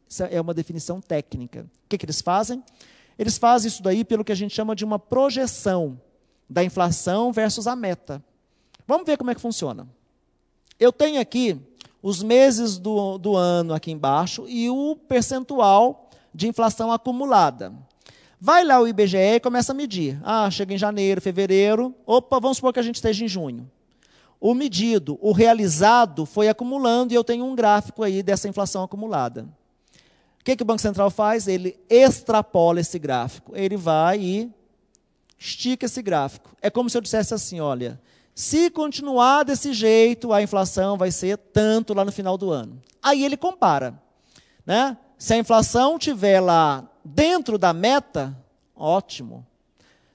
Isso é uma definição técnica. O que eles fazem? Eles fazem isso daí pelo que a gente chama de uma projeção da inflação versus a meta. Vamos ver como é que funciona. Eu tenho aqui os meses do ano aqui embaixo e o percentual de inflação acumulada. Vai lá o IBGE e começa a medir. Chega em janeiro, fevereiro. Opa, vamos supor que a gente esteja em junho. O medido, o realizado, foi acumulando e eu tenho um gráfico aí dessa inflação acumulada. O que o Banco Central faz? Ele extrapola esse gráfico. Ele vai e estica esse gráfico. É como se eu dissesse assim, olha, se continuar desse jeito, a inflação vai ser tanto lá no final do ano. Aí ele compara, né? Se a inflação estiver lá dentro da meta, ótimo.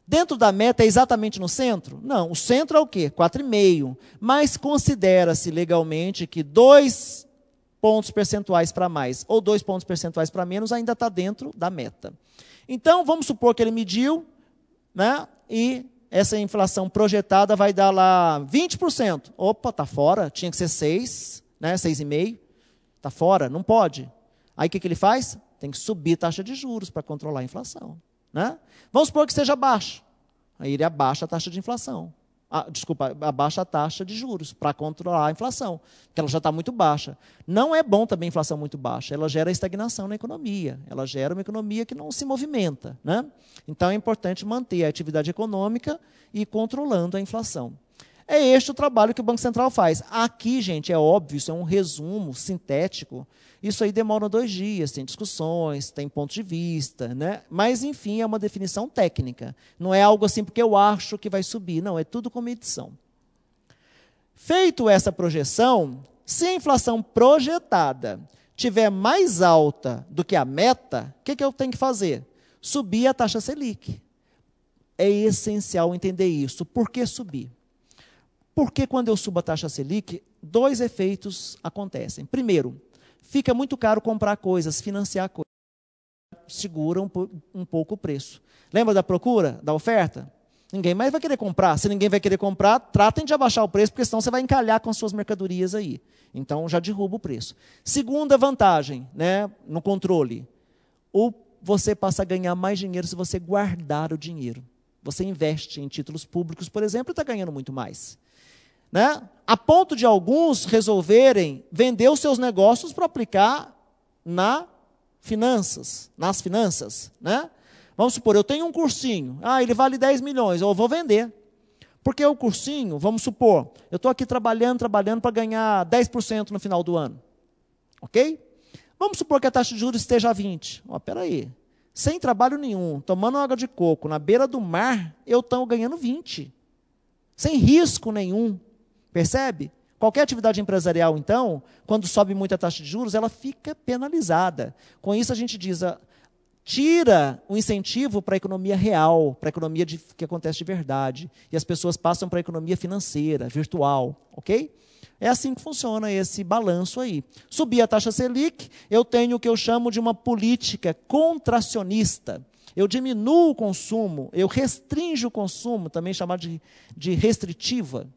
Dentro da meta é exatamente no centro? Não, o centro é o quê? 4,5. Mas considera-se legalmente que 2 pontos percentuais para mais ou 2 pontos percentuais para menos ainda está dentro da meta. Então, vamos supor que ele mediu, né? E essa inflação projetada vai dar lá 20%. Opa, está fora, tinha que ser 6, né? 6,5. Está fora, não pode. Aí o que ele faz? Tem que subir a taxa de juros para controlar a inflação. Né? Vamos supor que seja baixo. Aí ele abaixa a taxa de inflação. Abaixa a taxa de juros para controlar a inflação, porque ela já está muito baixa. Não é bom também a inflação muito baixa, ela gera estagnação na economia, ela gera uma economia que não se movimenta. Né? Então é importante manter a atividade econômica e ir controlando a inflação. É este o trabalho que o Banco Central faz. Aqui, gente, é óbvio, isso é um resumo sintético. Isso aí demora 2 dias, tem discussões, tem pontos de vista, né? Mas, enfim, é uma definição técnica. Não é algo assim porque eu acho que vai subir, não, é tudo com medição. Feito essa projeção, se a inflação projetada tiver mais alta do que a meta, o que eu tenho que fazer? Subir a taxa Selic. É essencial entender isso. Por que subir? Porque quando eu subo a taxa Selic, 2 efeitos acontecem. Primeiro, fica muito caro comprar coisas, financiar coisas. Segura um pouco o preço. Lembra da procura, da oferta? Ninguém mais vai querer comprar. Se ninguém vai querer comprar, tratem de abaixar o preço, porque senão você vai encalhar com as suas mercadorias aí. Então, já derruba o preço. Segunda vantagem, né, no controle. Você passa a ganhar mais dinheiro se você guardar o dinheiro. Você investe em títulos públicos, por exemplo, e está ganhando muito mais. Né? A ponto de alguns resolverem vender os seus negócios para aplicar nas finanças. Né? Vamos supor, eu tenho um cursinho, ele vale 10 milhões, eu vou vender. Porque o cursinho, vamos supor, eu estou aqui trabalhando para ganhar 10% no final do ano. Ok? Vamos supor que a taxa de juros esteja a 20%. Espera aí, sem trabalho nenhum, tomando água de coco, na beira do mar, eu estou ganhando 20%. Sem risco nenhum. Percebe? Qualquer atividade empresarial, então, quando sobe muito a taxa de juros, ela fica penalizada. Com isso, a gente diz, tira o incentivo para a economia real, para a economia que acontece de verdade, e as pessoas passam para a economia financeira, virtual, ok? É assim que funciona esse balanço aí. Subir a taxa Selic, eu tenho o que eu chamo de uma política contracionista. Eu diminuo o consumo, eu restringo o consumo, também chamado de restritiva.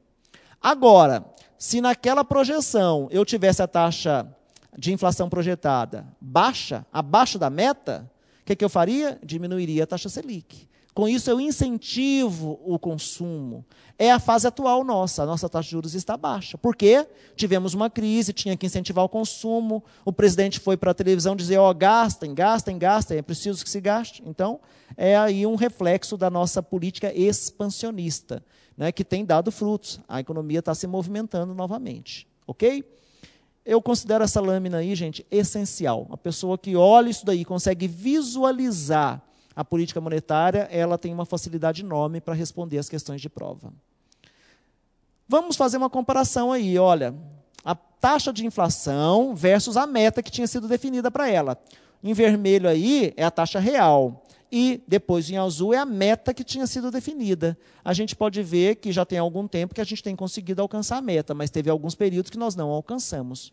Agora, se naquela projeção eu tivesse a taxa de inflação projetada baixa, abaixo da meta, o que eu faria? Diminuiria a taxa Selic. Com isso, eu incentivo o consumo. É a fase atual nossa. A nossa taxa de juros está baixa. Por quê? Tivemos uma crise, tinha que incentivar o consumo. O presidente foi para a televisão dizer, gastem, é preciso que se gaste. Então, é aí um reflexo da nossa política expansionista, né, que tem dado frutos. A economia está se movimentando novamente. Ok? Eu considero essa lâmina aí, gente, essencial. A pessoa que olha isso daí, consegue visualizar a política monetária, ela tem uma facilidade enorme para responder as questões de prova. Vamos fazer uma comparação aí, olha, a taxa de inflação versus a meta que tinha sido definida para ela. Em vermelho aí é a taxa real e depois em azul é a meta que tinha sido definida. A gente pode ver que já tem algum tempo que a gente tem conseguido alcançar a meta, mas teve alguns períodos que nós não alcançamos.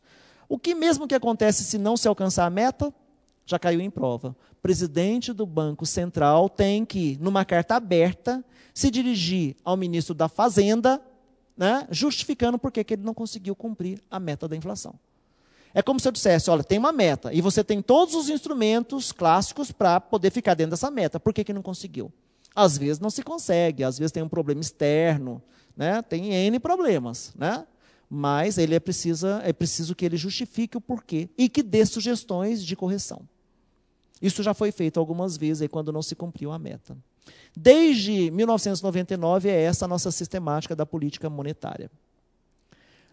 O que mesmo que acontece se não se alcançar a meta? Já caiu em prova. O presidente do Banco Central tem que, numa carta aberta, se dirigir ao ministro da Fazenda, né, justificando por que ele não conseguiu cumprir a meta da inflação. É como se eu dissesse, olha, tem uma meta, e você tem todos os instrumentos clássicos para poder ficar dentro dessa meta. Por que não conseguiu? Às vezes não se consegue, às vezes tem um problema externo, né? Tem N problemas, né? Mas é preciso que ele justifique o porquê e que dê sugestões de correção. Isso já foi feito algumas vezes aí, quando não se cumpriu a meta. Desde 1999 é essa a nossa sistemática da política monetária.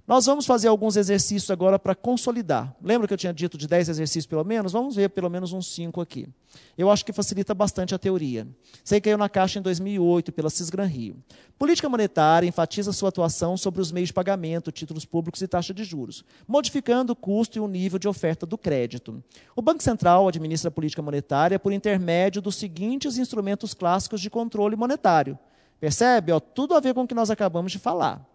Nós vamos fazer alguns exercícios agora para consolidar. Lembra que eu tinha dito de 10 exercícios pelo menos? Vamos ver pelo menos uns 5 aqui. Eu acho que facilita bastante a teoria. Isso aí caiu na caixa em 2008 pela Cisgran Rio. Política monetária enfatiza sua atuação sobre os meios de pagamento, títulos públicos e taxa de juros, modificando o custo e o nível de oferta do crédito. O Banco Central administra a política monetária por intermédio dos seguintes instrumentos clássicos de controle monetário. Percebe? Ó, tudo a ver com o que nós acabamos de falar.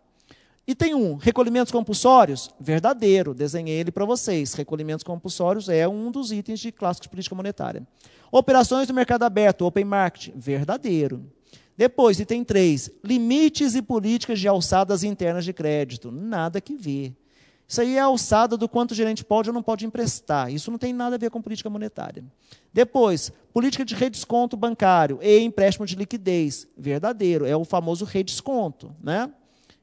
Item 1, recolhimentos compulsórios? Verdadeiro, desenhei ele para vocês. Recolhimentos compulsórios é um dos itens de clássicos de política monetária. Operações do mercado aberto, open market? Verdadeiro. Depois, item 3, limites e políticas de alçadas internas de crédito? Nada que ver. Isso aí é a alçada do quanto o gerente pode ou não pode emprestar. Isso não tem nada a ver com política monetária. Depois, política de redesconto bancário e empréstimo de liquidez? Verdadeiro, é o famoso redesconto, né?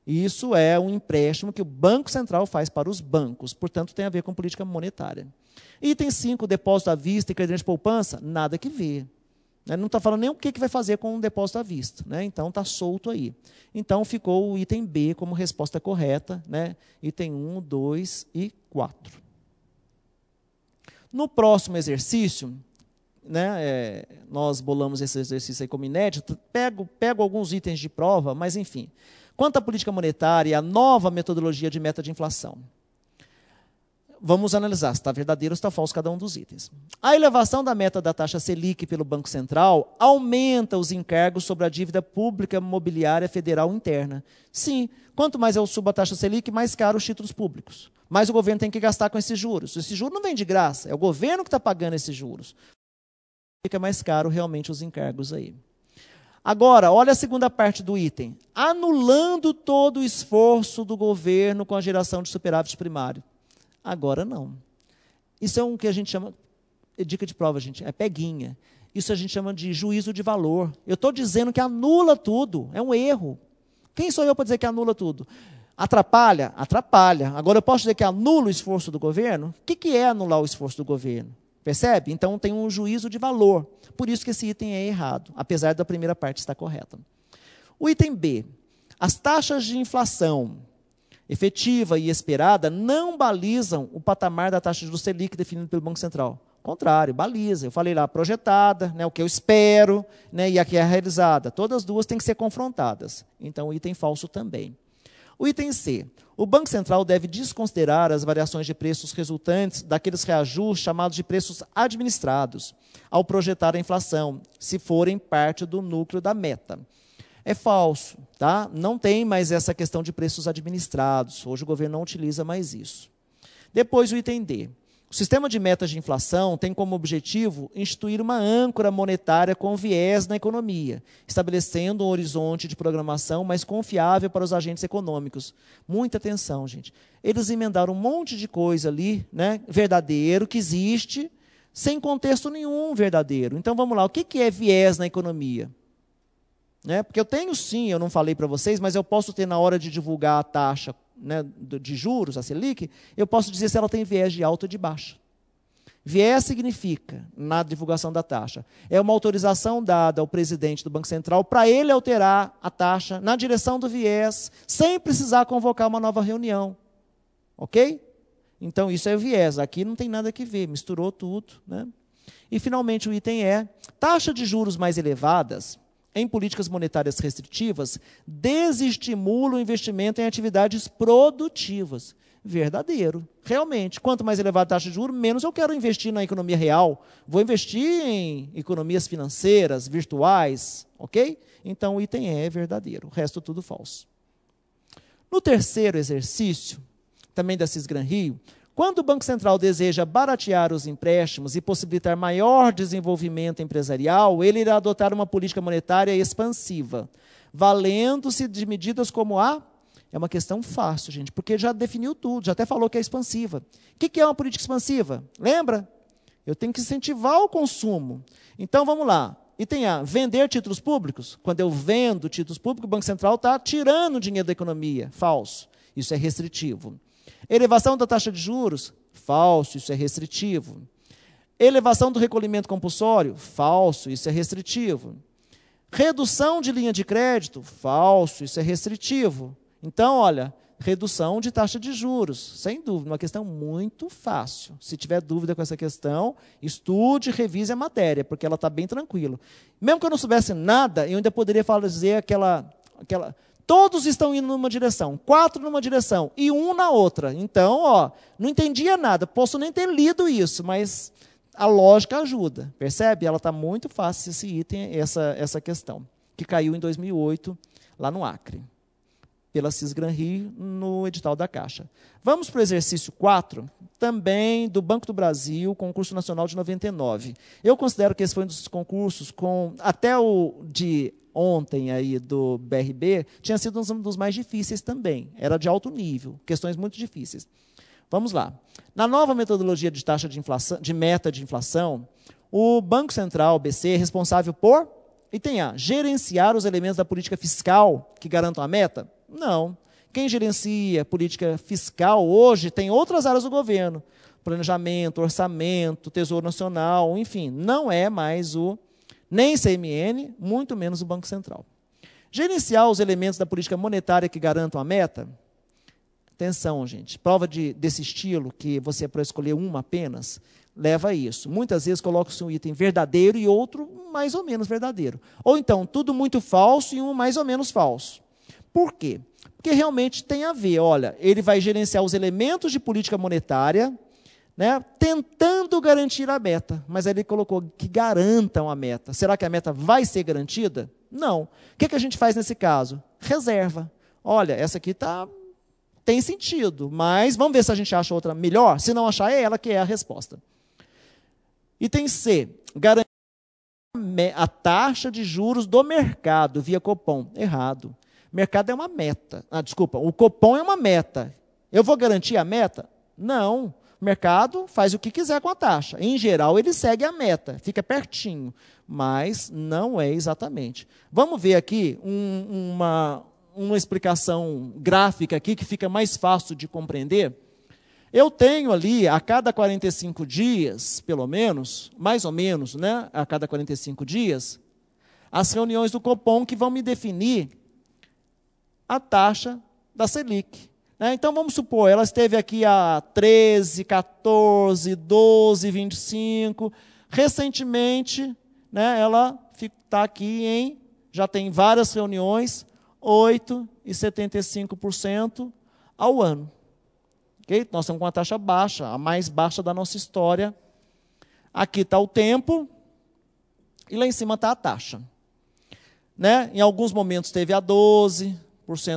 Isso é um empréstimo que o Banco Central faz para os bancos, portanto, tem a ver com política monetária. Item 5, depósito à vista e crédito de poupança? Nada que ver. Não está falando nem o que vai fazer com o depósito à vista, né? Então, está solto aí. Então, ficou o item B como resposta correta, né? Item 1, 2 e 4. No próximo exercício, né, nós bolamos esse exercício aí como inédito, pego alguns itens de prova, mas, enfim. Quanto à política monetária e à nova metodologia de meta de inflação, vamos analisar se está verdadeiro ou se está falso cada um dos itens. A elevação da meta da taxa Selic pelo Banco Central aumenta os encargos sobre a dívida pública mobiliária federal interna. Sim, quanto mais eu subo a taxa Selic, mais caro os títulos públicos. Mais o governo tem que gastar com esses juros. Esse juro não vem de graça, é o governo que está pagando esses juros. Fica mais caro realmente os encargos aí. Agora, olha a segunda parte do item. Anulando todo o esforço do governo com a geração de superávit primário. Agora não. Isso é um que a gente chama, dica de prova, gente, é peguinha. Isso a gente chama de juízo de valor. Eu estou dizendo que anula tudo, é um erro. Quem sou eu para dizer que anula tudo? Atrapalha? Atrapalha. Agora eu posso dizer que anula o esforço do governo? O que é anular o esforço do governo? Percebe? Então tem um juízo de valor. Por isso que esse item é errado, apesar da primeira parte estar correta. O item B. As taxas de inflação efetiva e esperada não balizam o patamar da taxa de juros Selic definido pelo Banco Central. Contrário, baliza. Eu falei lá, projetada, né, o que eu espero, né, e a que é realizada. Todas as duas têm que ser confrontadas. Então, o item falso também. O item C. O Banco Central deve desconsiderar as variações de preços resultantes daqueles reajustes chamados de preços administrados, ao projetar a inflação, se forem parte do núcleo da meta. É falso, tá? Não tem mais essa questão de preços administrados. Hoje o governo não utiliza mais isso. Depois o item D. O sistema de metas de inflação tem como objetivo instituir uma âncora monetária com viés na economia, estabelecendo um horizonte de programação mais confiável para os agentes econômicos. Muita atenção, gente. Eles emendaram um monte de coisa ali, né, verdadeiro, que existe, sem contexto nenhum verdadeiro. Então, vamos lá. O que é viés na economia? Porque eu tenho sim, eu não falei para vocês, mas eu posso ter na hora de divulgar a taxa, né, de juros, a Selic, eu posso dizer se ela tem viés de alta ou de baixa. Viés significa, na divulgação da taxa, é uma autorização dada ao presidente do Banco Central para ele alterar a taxa na direção do viés, sem precisar convocar uma nova reunião. Ok? Então, isso é viés. Aqui não tem nada que ver, misturou tudo, né? E, finalmente, o item E. Taxa de juros mais elevadas em políticas monetárias restritivas, desestimula o investimento em atividades produtivas. Verdadeiro. Realmente, quanto mais elevada a taxa de juros, menos eu quero investir na economia real. Vou investir em economias financeiras, virtuais, ok? Então, o item E é verdadeiro, o resto tudo falso. No terceiro exercício, também da Cisgran Rio, quando o Banco Central deseja baratear os empréstimos e possibilitar maior desenvolvimento empresarial, ele irá adotar uma política monetária expansiva, valendo-se de medidas como a É uma questão fácil, gente, porque já definiu tudo, já até falou que é expansiva. O que é uma política expansiva? Lembra? Eu tenho que incentivar o consumo. Então, vamos lá. Item A, vender títulos públicos. Quando eu vendo títulos públicos, o Banco Central está tirando dinheiro da economia. Falso. Isso é restritivo. Elevação da taxa de juros. Falso. Isso é restritivo. Elevação do recolhimento compulsório. Falso. Isso é restritivo. Redução de linha de crédito. Falso. Isso é restritivo. Então, olha, redução de taxa de juros, sem dúvida, uma questão muito fácil. Se tiver dúvida com essa questão, estude, revise a matéria, porque ela está bem tranquila. Mesmo que eu não soubesse nada, eu ainda poderia dizer aquela... Todos estão indo numa direção, 4 numa direção e 1 na outra. Então, ó, não entendia nada, posso nem ter lido isso, mas a lógica ajuda, percebe? Ela está muito fácil, esse item, essa questão, que caiu em 2008, lá no Acre, pela Cisgran-Rio, no edital da Caixa. Vamos para o exercício 4, também do Banco do Brasil, concurso nacional de 99. Eu considero que esse foi um dos concursos, até o de ontem aí do BRB, tinha sido um dos mais difíceis também. Era de alto nível, questões muito difíceis. Vamos lá. Na nova metodologia de taxa de inflação, de meta de inflação, o Banco Central, BC, é responsável por, item A, gerenciar os elementos da política fiscal que garantam a meta? Não. Quem gerencia política fiscal hoje tem outras áreas do governo. Planejamento, orçamento, Tesouro Nacional, enfim, não é mais nem CMN, muito menos o Banco Central. Gerenciar os elementos da política monetária que garantam a meta? Atenção, gente. Prova desse estilo, que você é para escolher uma apenas, leva a isso. Muitas vezes coloca-se um item verdadeiro e outro mais ou menos verdadeiro. Ou então, tudo muito falso e um mais ou menos falso. Por quê? Porque realmente tem a ver, olha, ele vai gerenciar os elementos de política monetária, né, tentando garantir a meta, mas aí ele colocou que garantam a meta. Será que a meta vai ser garantida? Não. O que a gente faz nesse caso? Reserva. Olha, essa aqui tem sentido, mas vamos ver se a gente acha outra melhor. Se não achar, é ela que é a resposta. Item C, garantir a taxa de juros do mercado via Copom. Errado. Mercado é uma meta. O Copom é uma meta. Eu vou garantir a meta? Não. O mercado faz o que quiser com a taxa. Em geral, ele segue a meta, fica pertinho, mas não é exatamente. Vamos ver aqui uma explicação gráfica aqui que fica mais fácil de compreender. Eu tenho ali, a cada 45 dias, pelo menos, mais ou menos, né, a cada 45 dias, as reuniões do Copom que vão me definir a taxa da Selic. Então, vamos supor, ela esteve aqui a 13, 14, 12, 25. Recentemente, né, ela está aqui já tem várias reuniões, 8,75% ao ano. Okay? Nós estamos com uma taxa baixa, a mais baixa da nossa história. Aqui está o tempo e lá em cima está a taxa. Né? Em alguns momentos teve a 12%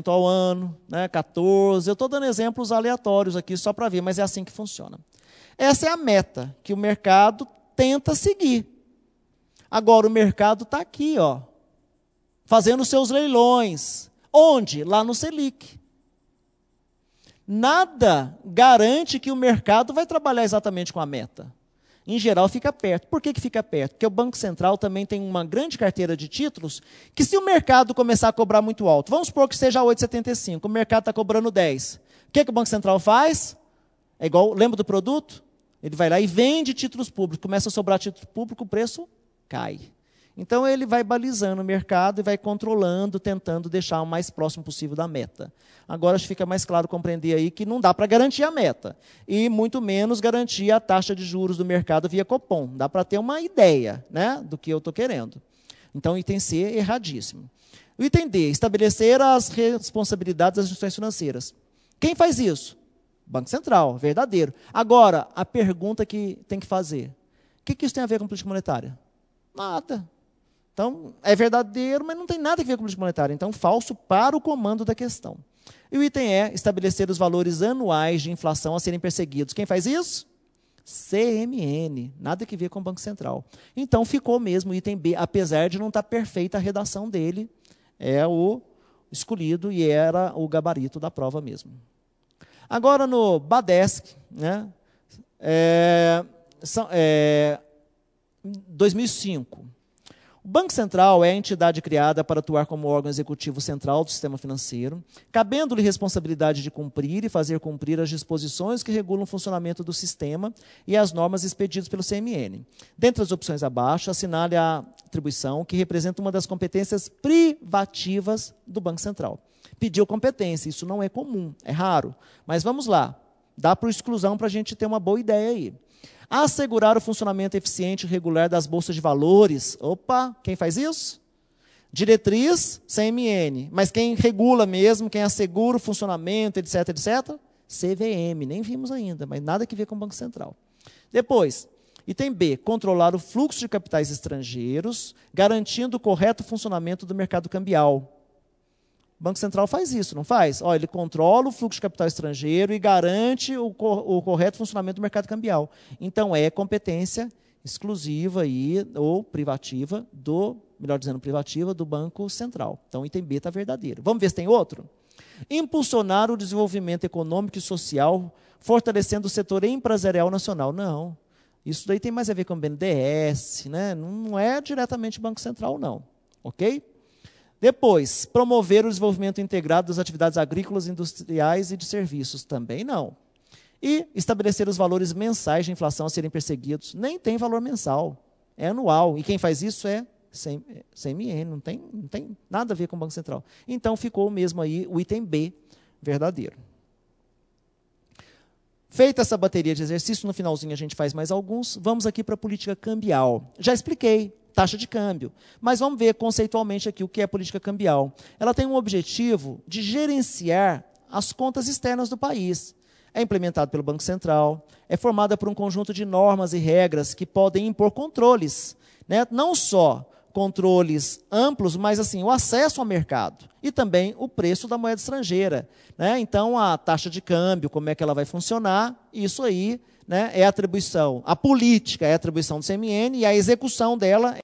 ao ano, né, 14%. Eu estou dando exemplos aleatórios aqui só para ver, mas é assim que funciona. Essa é a meta que o mercado tenta seguir. Agora, o mercado está aqui, ó, fazendo seus leilões. Onde? Lá no Selic. Nada garante que o mercado vai trabalhar exatamente com a meta. Em geral, fica perto. Por que fica perto? Porque o Banco Central também tem uma grande carteira de títulos que, se o mercado começar a cobrar muito alto, vamos supor que seja 8,75, o mercado está cobrando 10. O que o Banco Central faz? É igual, lembra do produto? Ele vai lá e vende títulos públicos. Começa a sobrar título público, o preço cai. Então, ele vai balizando o mercado e vai controlando, tentando deixar o mais próximo possível da meta. Agora, acho que fica mais claro compreender aí que não dá para garantir a meta. E, muito menos, garantir a taxa de juros do mercado via Copom. Dá para ter uma ideia, né, do que eu estou querendo. Então, item C, erradíssimo. O item D, estabelecer as responsabilidades das instituições financeiras. Quem faz isso? Banco Central, verdadeiro. Agora, a pergunta que tem que fazer. O que isso tem a ver com política monetária? Nada. Então, é verdadeiro, mas não tem nada a ver com política monetária. Então, falso para o comando da questão. E o item E, estabelecer os valores anuais de inflação a serem perseguidos. Quem faz isso? CMN. Nada a ver com o Banco Central. Então, ficou mesmo o item B, apesar de não estar perfeita a redação dele. É o escolhido e era o gabarito da prova mesmo. Agora, no BADESC, né, 2005. O Banco Central é a entidade criada para atuar como órgão executivo central do sistema financeiro, cabendo-lhe responsabilidade de cumprir e fazer cumprir as disposições que regulam o funcionamento do sistema e as normas expedidas pelo CMN. Dentre as opções abaixo, assinale a atribuição que representa uma das competências privativas do Banco Central. Pediu competência, isso não é comum, é raro, mas vamos lá, dá por exclusão para a gente ter uma boa ideia aí. Assegurar o funcionamento eficiente e regular das bolsas de valores. Opa, quem faz isso? Diretriz, CMN. Mas quem regula mesmo, quem assegura o funcionamento, etc., etc., CVM. Nem vimos ainda, mas nada que ver com o Banco Central. Depois, item B, controlar o fluxo de capitais estrangeiros, garantindo o correto funcionamento do mercado cambial. O Banco Central faz isso, não faz? Ele controla o fluxo de capital estrangeiro e garante o correto funcionamento do mercado cambial. Então, é competência exclusiva ou privativa privativa do Banco Central. Então, item B está verdadeiro. Vamos ver se tem outro? Impulsionar o desenvolvimento econômico e social, fortalecendo o setor empresarial nacional. Não, isso daí tem mais a ver com o BNDES, né? Não é diretamente Banco Central, não. Ok? Depois, promover o desenvolvimento integrado das atividades agrícolas, industriais e de serviços. Também não. E estabelecer os valores mensais de inflação a serem perseguidos. Nem tem valor mensal, é anual. E quem faz isso é CMN, não tem nada a ver com o Banco Central. Então, ficou mesmo aí o item B verdadeiro. Feita essa bateria de exercício, no finalzinho a gente faz mais alguns. Vamos aqui para a política cambial. Já expliquei. Taxa de câmbio. Mas vamos ver conceitualmente aqui o que é política cambial. Ela tem um objetivo de gerenciar as contas externas do país. É implementado pelo Banco Central, é formada por um conjunto de normas e regras que podem impor controles, né? Não só controles amplos, mas assim, o acesso ao mercado e também o preço da moeda estrangeira, né? Então, a taxa de câmbio, como é que ela vai funcionar, isso aí, né, é atribuição. A política é atribuição do CMN e a execução dela é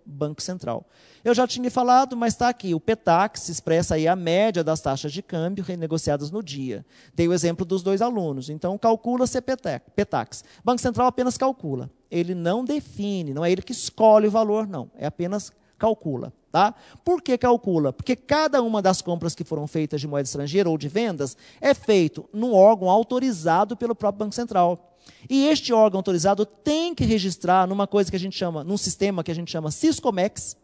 Banco Central. Eu já tinha falado, mas está aqui, o PETAX expressa aí a média das taxas de câmbio renegociadas no dia. Dei o exemplo dos 2 alunos, então calcula-se PETAX. Banco Central apenas calcula, ele não define, não é ele que escolhe o valor, não, é apenas calcula. Tá? Por que calcula? Porque cada uma das compras que foram feitas de moeda estrangeira ou de vendas é feito num órgão autorizado pelo próprio Banco Central. E este órgão autorizado tem que registrar numa coisa que a gente chama, num sistema que a gente chama Siscomex,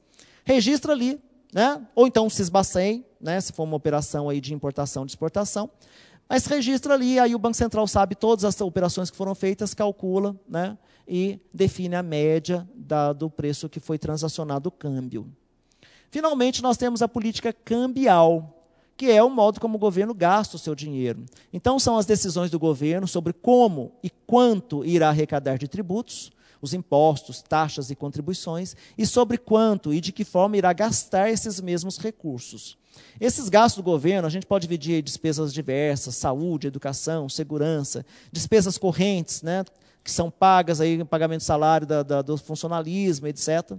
registra ali, né? Ou então o Sisbacen, né? Se for uma operação aí de importação e de exportação, mas registra ali, aí o Banco Central sabe todas as operações que foram feitas, calcula, né? E define a média do preço que foi transacionado o câmbio. Finalmente, nós temos a política cambial, que é o modo como o governo gasta o seu dinheiro. Então, são as decisões do governo sobre como e quanto irá arrecadar de tributos, os impostos, taxas e contribuições, e sobre quanto e de que forma irá gastar esses mesmos recursos. Esses gastos do governo, a gente pode dividir em despesas diversas, saúde, educação, segurança, despesas correntes, né, que são pagas, aí, pagamento de salário do funcionalismo, etc.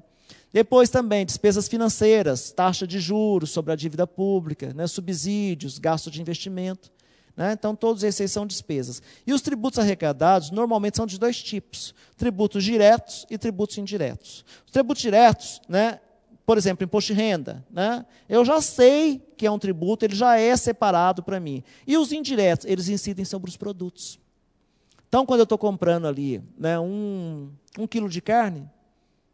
Depois também, despesas financeiras, taxa de juros sobre a dívida pública, né, subsídios, gasto de investimento. Né? Então, todos esses são despesas. E os tributos arrecadados, normalmente, são de 2 tipos. Tributos diretos e tributos indiretos. Os tributos diretos, né, por exemplo, imposto de renda, né, eu já sei que é um tributo, ele já é separado para mim. E os indiretos, eles incidem sobre os produtos. Então, quando eu estou comprando ali, né, um quilo de carne,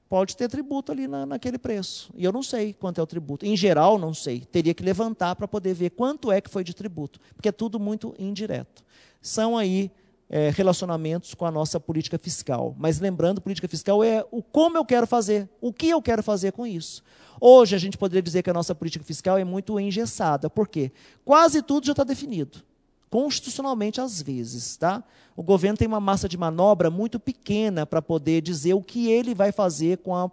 pode ter tributo ali naquele preço. E eu não sei quanto é o tributo. Em geral, não sei. Teria que levantar para poder ver quanto é que foi de tributo. Porque é tudo muito indireto. São aí relacionamentos com a nossa política fiscal. Mas lembrando, política fiscal é o como eu quero fazer, o que eu quero fazer com isso. Hoje, a gente poderia dizer que a nossa política fiscal é muito engessada. Por quê? Quase tudo já está definido. Constitucionalmente, às vezes. Tá? O governo tem uma massa de manobra muito pequena para poder dizer o que ele vai fazer com a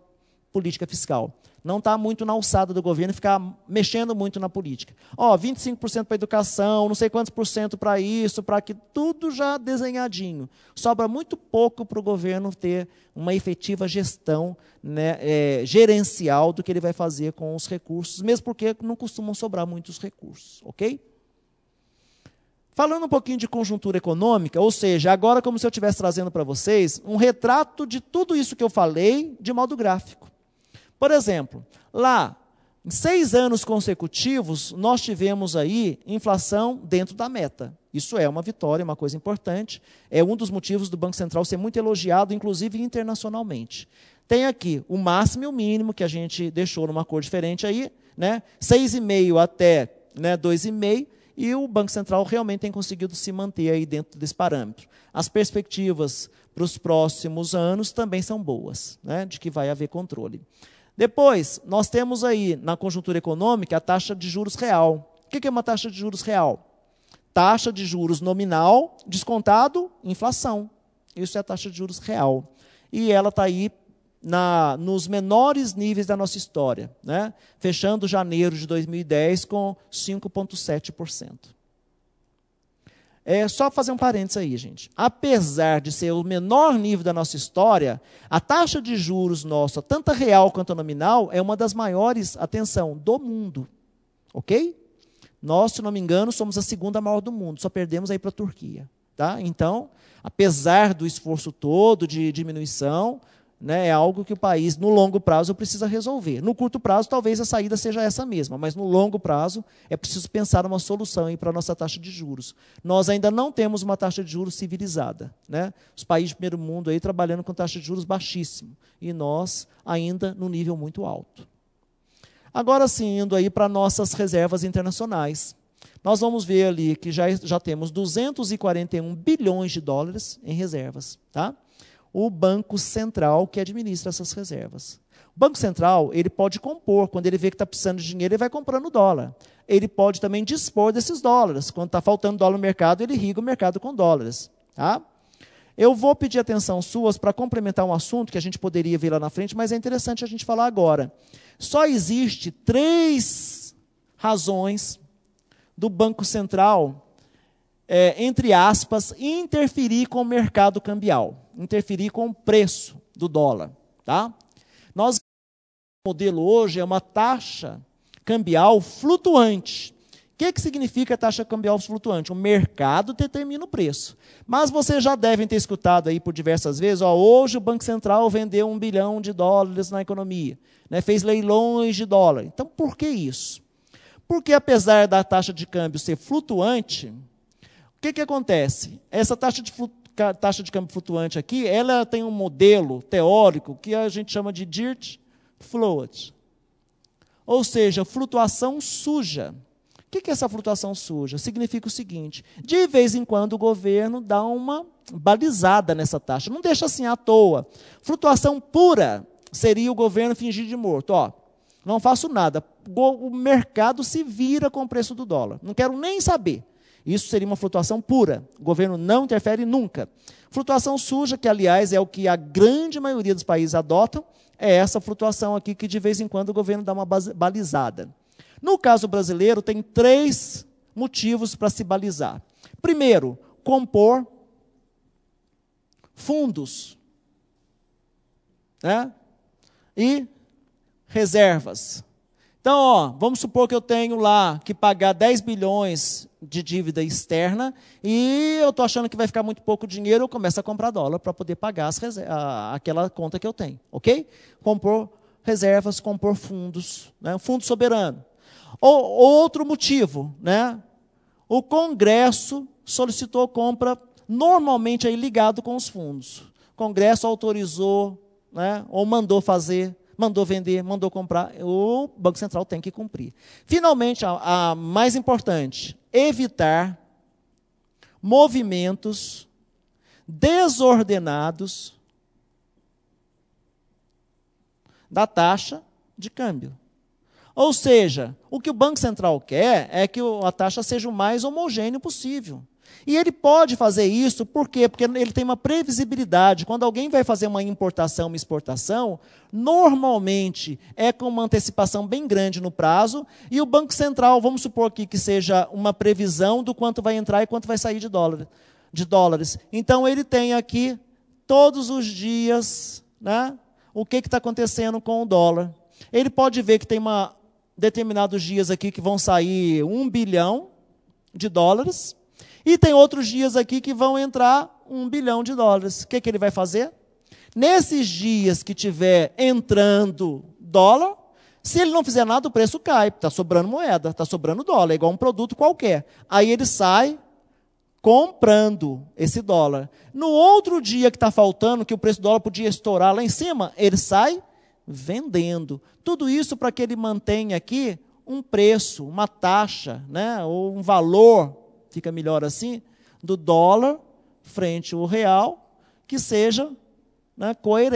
política fiscal. não está muito na alçada do governo ficar mexendo muito na política. 25% para a educação, não sei quantos por cento para isso, para aquilo, tudo já desenhadinho. Sobra muito pouco para o governo ter uma efetiva gestão, né, gerencial do que ele vai fazer com os recursos, mesmo porque não costumam sobrar muitos recursos, ok? Falando um pouquinho de conjuntura econômica, ou seja, agora como se eu estivesse trazendo para vocês um retrato de tudo isso que eu falei de modo gráfico. Por exemplo, lá, em 6 anos consecutivos, nós tivemos aí inflação dentro da meta. Isso é uma vitória, uma coisa importante. É um dos motivos do Banco Central ser muito elogiado, inclusive internacionalmente. Tem aqui o máximo e o mínimo, que a gente deixou numa cor diferente aí, né? 6,5 até, né, 2,5, e o Banco Central realmente tem conseguido se manter aí dentro desse parâmetro. As perspectivas para os próximos anos também são boas, né, de que vai haver controle. Depois, nós temos aí, na conjuntura econômica, a taxa de juros real. O que é uma taxa de juros real? Taxa de juros nominal, descontado, inflação. Isso é a taxa de juros real. E ela está aí nos menores níveis da nossa história, né? Fechando janeiro de 2010 com 5,7%. É só fazer um parênteses aí, gente. Apesar de ser o menor nível da nossa história, a taxa de juros nossa, tanto a real quanto a nominal, é uma das maiores, atenção, do mundo. Ok? Nós, se não me engano, somos a segunda maior do mundo, só perdemos aí para a Turquia. Tá? Então, apesar do esforço todo de diminuição, né, é algo que o país, no longo prazo, precisa resolver. No curto prazo, talvez a saída seja essa mesma, mas no longo prazo, é preciso pensar uma solução para a nossa taxa de juros. Nós ainda não temos uma taxa de juros civilizada, né? Os países do primeiro mundo aí trabalhando com taxa de juros baixíssima, e nós ainda no nível muito alto. Agora sim, indo aí para nossas reservas internacionais. Nós vamos ver ali que já temos 241 bilhões de dólares em reservas, tá? O Banco Central que administra essas reservas. O Banco Central, ele pode compor, quando ele vê que está precisando de dinheiro, ele vai comprando dólar. Ele pode também dispor desses dólares. Quando está faltando dólar no mercado, ele irriga o mercado com dólares. Tá? Eu vou pedir atenção suas para complementar um assunto que a gente poderia ver lá na frente, mas é interessante a gente falar agora. Só existe 3 razões do Banco Central, entre aspas, interferir com o mercado cambial, interferir com o preço do dólar. Tá? O modelo hoje é uma taxa cambial flutuante. O que significa taxa cambial flutuante? O mercado determina o preço. Mas vocês já devem ter escutado aí por diversas vezes, hoje o Banco Central vendeu $1 bilhão na economia, né, fez leilões de dólar. Então, por que isso? Porque apesar da taxa de câmbio ser flutuante, o que acontece? Essa taxa de câmbio flutuante aqui, ela tem um modelo teórico que a gente chama de dirt float. Ou seja, flutuação suja. O que é essa flutuação suja? Significa o seguinte, de vez em quando o governo dá uma balizada nessa taxa, não deixa assim à toa. Flutuação pura seria o governo fingir de morto. Não faço nada, o mercado se vira com o preço do dólar, não quero nem saber. Isso seria uma flutuação pura. O governo não interfere nunca. Flutuação suja, que, aliás, é o que a grande maioria dos países adotam, é essa flutuação aqui que, de vez em quando, o governo dá uma balizada. No caso brasileiro, tem 3 motivos para se balizar. Primeiro, compor fundos, né, e reservas. Então, vamos supor que eu tenho lá que pagar 10 bilhões de dívida externa e eu estou achando que vai ficar muito pouco dinheiro, eu começo a comprar dólar para poder pagar aquela conta que eu tenho, ok? Compor reservas, compor fundos, né? Fundo soberano. Outro motivo, né? O Congresso solicitou compra normalmente aí ligado com os fundos. O Congresso autorizou, né? Ou mandou fazer, mandou vender, mandou comprar, o Banco Central tem que cumprir. Finalmente, a mais importante, evitar movimentos desordenados da taxa de câmbio. Ou seja, o que o Banco Central quer é que a taxa seja o mais homogêneo possível. E ele pode fazer isso, por quê? Porque ele tem uma previsibilidade. Quando alguém vai fazer uma importação, uma exportação, normalmente é com uma antecipação bem grande no prazo, e o Banco Central, vamos supor aqui que seja uma previsão do quanto vai entrar e quanto vai sair de dólares. Então, ele tem aqui, todos os dias, né, o que está acontecendo com o dólar. Ele pode ver que tem determinados dias aqui que vão sair 1 bilhão de dólares, e tem outros dias aqui que vão entrar 1 bilhão de dólares. O que ele vai fazer? Nesses dias que tiver entrando dólar, se ele não fizer nada, o preço cai, está sobrando moeda, está sobrando dólar, é igual um produto qualquer. Aí ele sai comprando esse dólar. No outro dia que está faltando, que o preço do dólar podia estourar lá em cima, ele sai vendendo. Tudo isso para que ele mantenha aqui um preço, uma taxa, né, ou um valor, fica melhor assim, do dólar frente ao real, que seja, né, coerente.